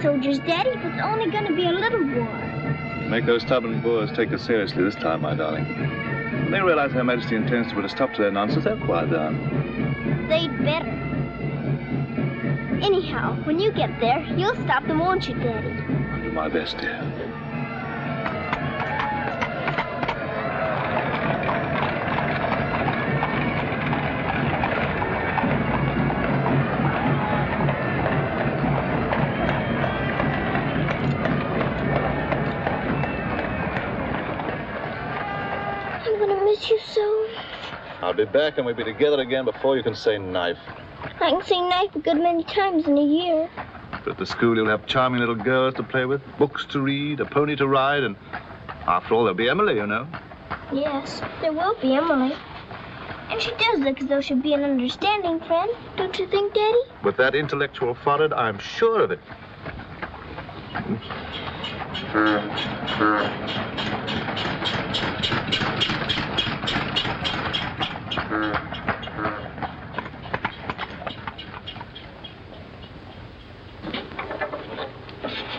soldiers, Daddy, but it's only going to be a little war. Make those stubborn Boers take us seriously this time, my darling. When they realize Her Majesty intends to put a stop to their nonsense, they'll quiet down. They'd better. Anyhow, when you get there, you'll stop them, won't you, Daddy? I'll do my best, dear. You so. I'll be back and we'll be together again before you can say knife. I can say knife a good many times in a year. But at the school you'll have charming little girls to play with, books to read, a pony to ride, and after all there'll be Emily, you know. Yes, there will be Emily. And she does look as though she'd be an understanding friend, don't you think, Daddy? With that intellectual forehead, I'm sure of it.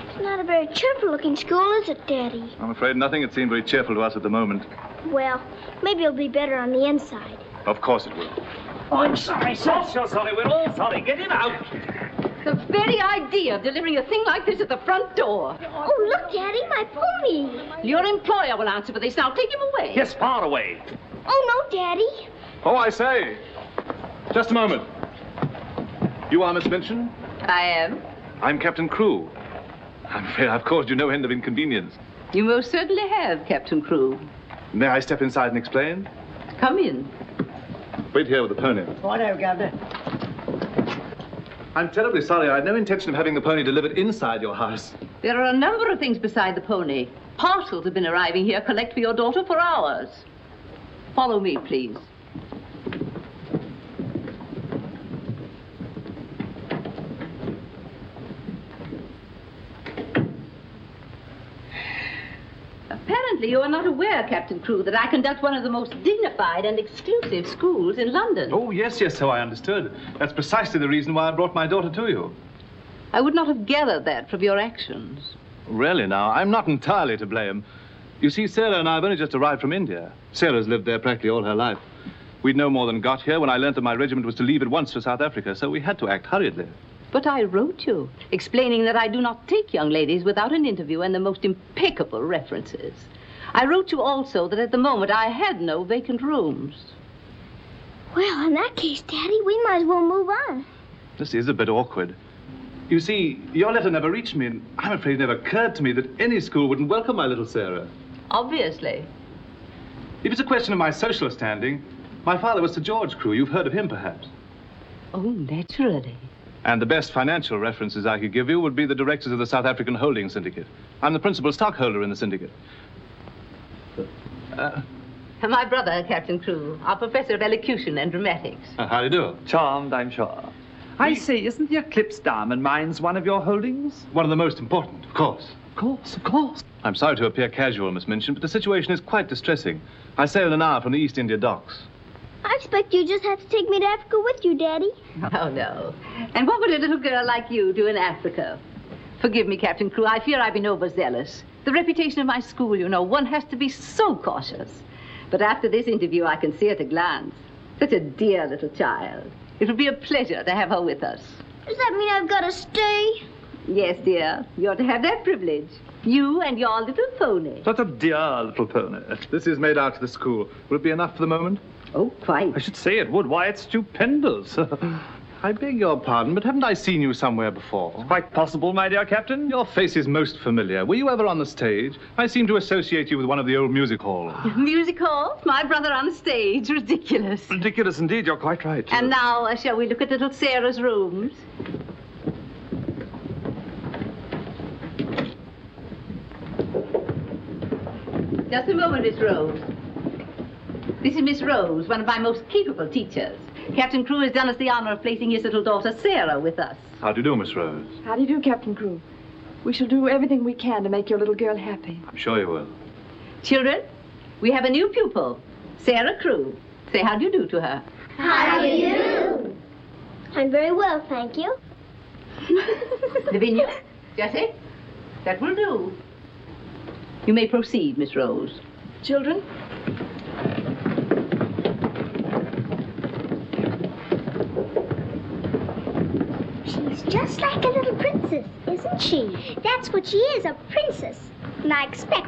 It's not a very cheerful-looking school, is it, Daddy? I'm afraid nothing had seemed very cheerful to us at the moment. Well, maybe it'll be better on the inside. Of course it will. Oh, I'm sorry, sir. So sorry. We're all sorry. Get him out. The very idea of delivering a thing like this at the front door. Oh, look, Daddy, my pony. Your employer will answer for this. Now take him away. Yes, far away. Oh, no, Daddy. Oh, I say. Just a moment. You are Miss Minchin? I am. I'm Captain Crewe. I'm afraid I've caused you no end of inconvenience. You most certainly have, Captain Crewe. May I step inside and explain? Come in. Wait here with the pony. Whatever, Governor. I'm terribly sorry. I had no intention of having the pony delivered inside your house. There are a number of things beside the pony. Parcels have been arriving here, collect for your daughter for hours. Follow me, please. Apparently, you are not aware, Captain Crewe, that I conduct one of the most dignified and exclusive schools in London. Oh, yes, so I understood. That's precisely the reason why I brought my daughter to you. I would not have gathered that from your actions. Really, now, I'm not entirely to blame. You see, Sarah and I have only just arrived from India. Sarah's lived there practically all her life. We'd no more than got here when I learned that my regiment was to leave at once for South Africa, so we had to act hurriedly. But I wrote you, explaining that I do not take young ladies without an interview and the most impeccable references. I wrote you also that at the moment I had no vacant rooms. Well, in that case, Daddy, we might as well move on. This is a bit awkward. You see, your letter never reached me, and I'm afraid it never occurred to me that any school wouldn't welcome my little Sarah. Obviously. If it's a question of my social standing, my father was Sir George Crewe. You've heard of him, perhaps. Oh, naturally. And the best financial references I could give you would be the directors of the South African Holding Syndicate. I'm the principal stockholder in the syndicate. My brother, Captain Crewe, our professor of elocution and dramatics. How do you do? Charmed, I'm sure. I say, isn't the Eclipse Diamond Mines one of your holdings? One of the most important, of course. Of course. I'm sorry to appear casual, Miss Minchin, but the situation is quite distressing. I sail in an hour from the East India docks. I expect you just have to take me to Africa with you, Daddy. Oh, no. And what would a little girl like you do in Africa? Forgive me, Captain Crewe. I fear I've been overzealous. The reputation of my school, you know, one has to be so cautious. But after this interview, I can see at a glance. Such a dear little child. It would be a pleasure to have her with us. Does that mean I've got to stay? Yes, dear. You're to have that privilege. You and your little pony. Such a dear little pony. This is made out to the school. Will it be enough for the moment? Oh, quite. I should say it would. Why, it's stupendous. I beg your pardon, but haven't I seen you somewhere before? Quite possible, my dear Captain. Your face is most familiar. Were you ever on the stage? I seem to associate you with one of the old music halls. Music hall? My brother on the stage. Ridiculous. Ridiculous indeed. You're quite right. And now, shall we look at little Sarah's rooms? Just a moment, Miss Rose. This is Miss Rose, one of my most capable teachers. Captain Crewe has done us the honor of placing his little daughter, Sarah, with us. How do you do, Miss Rose? How do you do, Captain Crewe? We shall do everything we can to make your little girl happy. I'm sure you will. Children, we have a new pupil, Sarah Crewe. Say how do you do to her. How do you do? I'm very well, thank you. Lavinia, Jessie, that will do. You may proceed, Miss Rose. Children, She's just like a little princess, isn't she? That's what she is, a princess. And I expect